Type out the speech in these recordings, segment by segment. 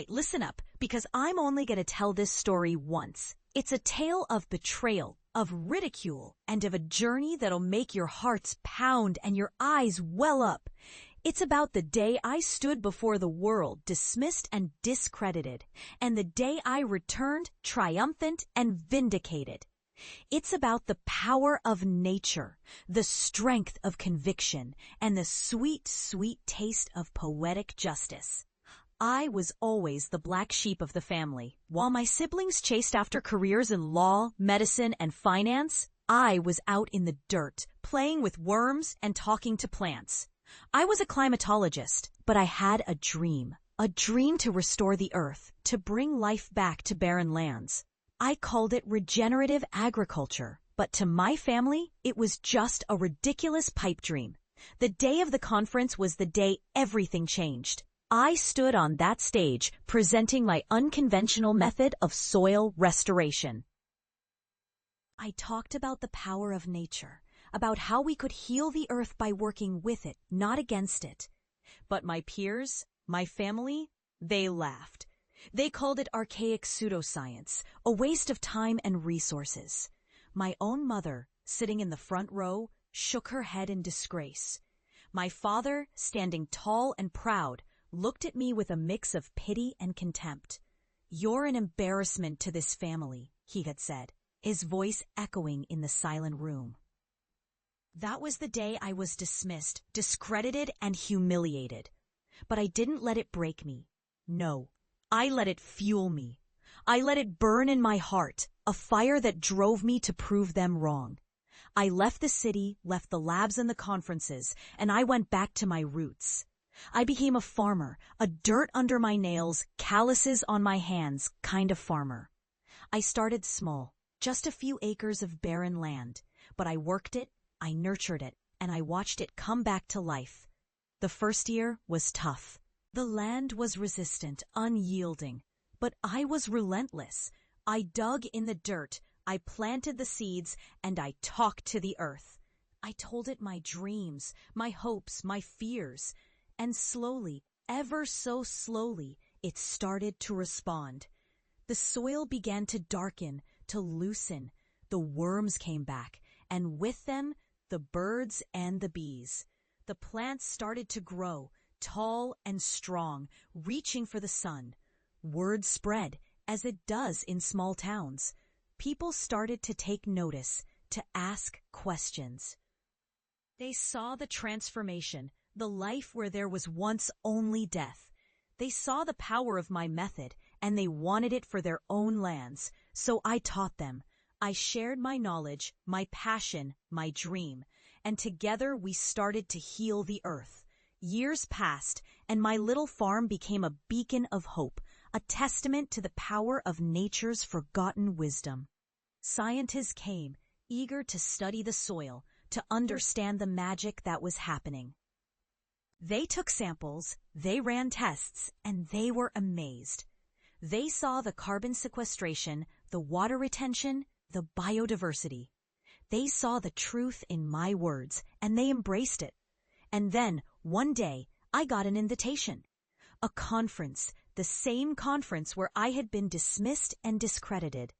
Alright, listen up, because I'm only gonna tell this story once. It's a tale of betrayal, of ridicule, and of a journey that'll make your hearts pound and your eyes well up. It's about the day I stood before the world, dismissed and discredited, and the day I returned triumphant and vindicated. It's about the power of nature, the strength of conviction, and the sweet, sweet taste of poetic justice. I was always the black sheep of the family. While my siblings chased after careers in law, medicine, and finance, I was out in the dirt, playing with worms and talking to plants. I was a climatologist, but I had a dream to restore the earth, to bring life back to barren lands. I called it regenerative agriculture, but to my family, it was just a ridiculous pipe dream. The day of the conference was the day everything changed. I stood on that stage presenting my unconventional method of soil restoration. I talked about the power of nature, about how we could heal the earth by working with it, not against it. But my peers, my family, they laughed. They called it archaic pseudoscience, a waste of time and resources. My own mother, sitting in the front row, shook her head in disgrace. My father, standing tall and proud, looked at me with a mix of pity and contempt. "You're an embarrassment to this family," he had said, his voice echoing in the silent room. That was the day I was dismissed, discredited, and humiliated. But I didn't let it break me. No. I let it fuel me. I let it burn in my heart, a fire that drove me to prove them wrong. I left the city, left the labs and the conferences, and I went back to my roots. I became a farmer, a dirt under my nails, calluses on my hands kind of farmer. I started small, just a few acres of barren land, but I worked it, I nurtured it, and I watched it come back to life. The first year was tough. The land was resistant, unyielding, but I was relentless. I dug in the dirt, I planted the seeds, and I talked to the earth. I told it my dreams, my hopes, my fears, and slowly, ever so slowly, it started to respond. The soil began to darken, to loosen. The worms came back, and with them, the birds and the bees. The plants started to grow, tall and strong, reaching for the sun. Word spread, as it does in small towns. People started to take notice, to ask questions. They saw the transformation, the life where there was once only death. They saw the power of my method, and they wanted it for their own lands, so I taught them. I shared my knowledge, my passion, my dream, and together we started to heal the earth. Years passed, and my little farm became a beacon of hope, a testament to the power of nature's forgotten wisdom. Scientists came, eager to study the soil, to understand the magic that was happening. They took samples, they ran tests, and they were amazed. They saw the carbon sequestration, the water retention, the biodiversity. They saw the truth in my words, and they embraced it. And then, one day, I got an invitation. A conference, the same conference where I had been dismissed and discredited.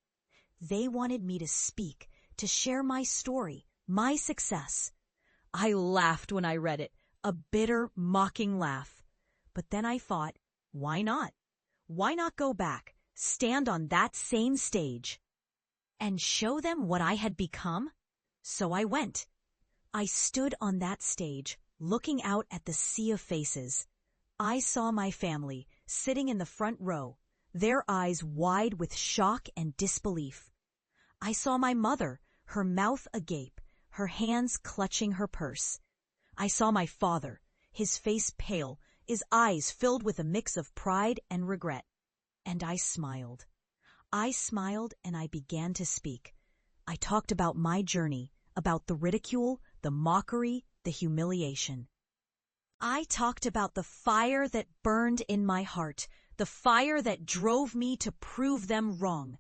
They wanted me to speak, to share my story, my success. I laughed when I read it, a bitter, mocking laugh. But then I thought, why not? Why not go back, stand on that same stage, and show them what I had become? So I went. I stood on that stage, looking out at the sea of faces. I saw my family sitting in the front row, their eyes wide with shock and disbelief. I saw my mother, her mouth agape, her hands clutching her purse. I saw my father, his face pale, his eyes filled with a mix of pride and regret. And I smiled. I smiled and I began to speak. I talked about my journey, about the ridicule, the mockery, the humiliation. I talked about the fire that burned in my heart, the fire that drove me to prove them wrong.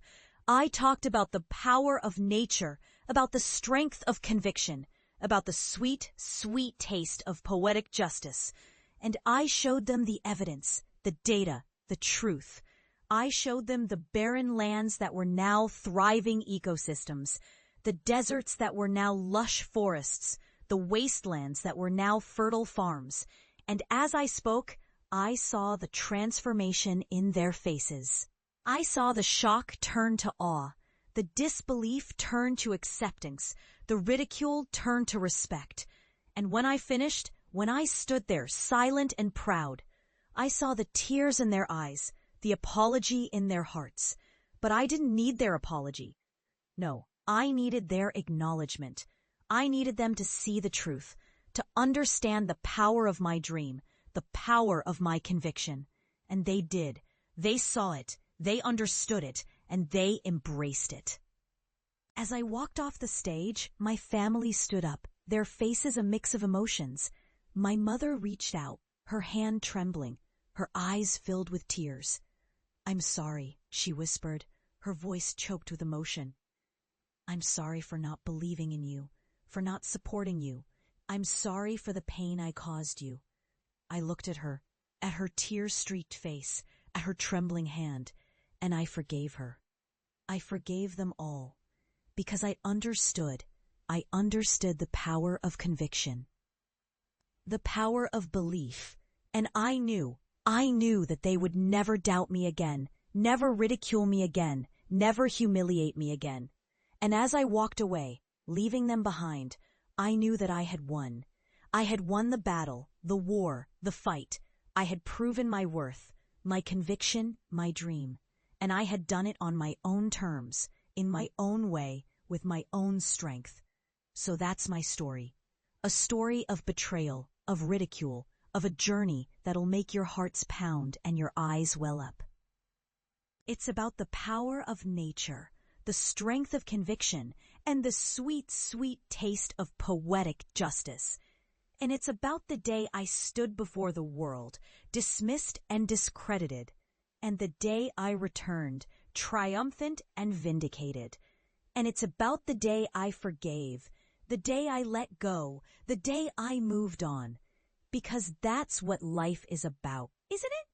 I talked about the power of nature, about the strength of conviction, about the sweet, sweet taste of poetic justice. And I showed them the evidence, the data, the truth. I showed them the barren lands that were now thriving ecosystems, the deserts that were now lush forests, the wastelands that were now fertile farms. And as I spoke, I saw the transformation in their faces. I saw the shock turn to awe, the disbelief turn to acceptance, the ridicule turn to respect. And when I finished, when I stood there silent and proud, I saw the tears in their eyes, the apology in their hearts. But I didn't need their apology. No, I needed their acknowledgement. I needed them to see the truth, to understand the power of my dream, the power of my conviction. And they did. They saw it, they understood it, and they embraced it. As I walked off the stage, my family stood up, their faces a mix of emotions. My mother reached out, her hand trembling, her eyes filled with tears. "I'm sorry," she whispered, her voice choked with emotion. "I'm sorry for not believing in you, for not supporting you. I'm sorry for the pain I caused you." I looked at her tear-streaked face, at her trembling hand, and I forgave her. I forgave them all, because I understood the power of conviction, the power of belief, and I knew that they would never doubt me again, never ridicule me again, never humiliate me again. And as I walked away, leaving them behind, I knew that I had won. I had won the battle, the war, the fight. I had proven my worth, my conviction, my dream, and I had done it on my own terms, in my own way, with my own strength. So that's my story. A story of betrayal, of ridicule, of a journey that'll make your hearts pound and your eyes well up. It's about the power of nature, the strength of conviction, and the sweet, sweet taste of poetic justice. And it's about the day I stood before the world, dismissed and discredited, and the day I returned, triumphant and vindicated. And it's about the day I forgave, the day I let go, the day I moved on. Because that's what life is about, isn't it?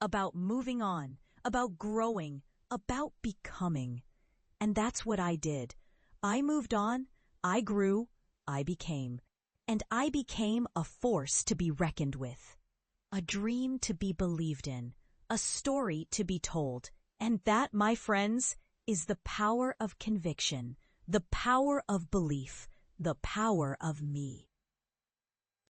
About moving on, about growing, about becoming. And that's what I did. I moved on, I grew, I became. And I became a force to be reckoned with. A dream to be believed in, a story to be told. And that, my friends, is the power of conviction, the power of belief, the power of me.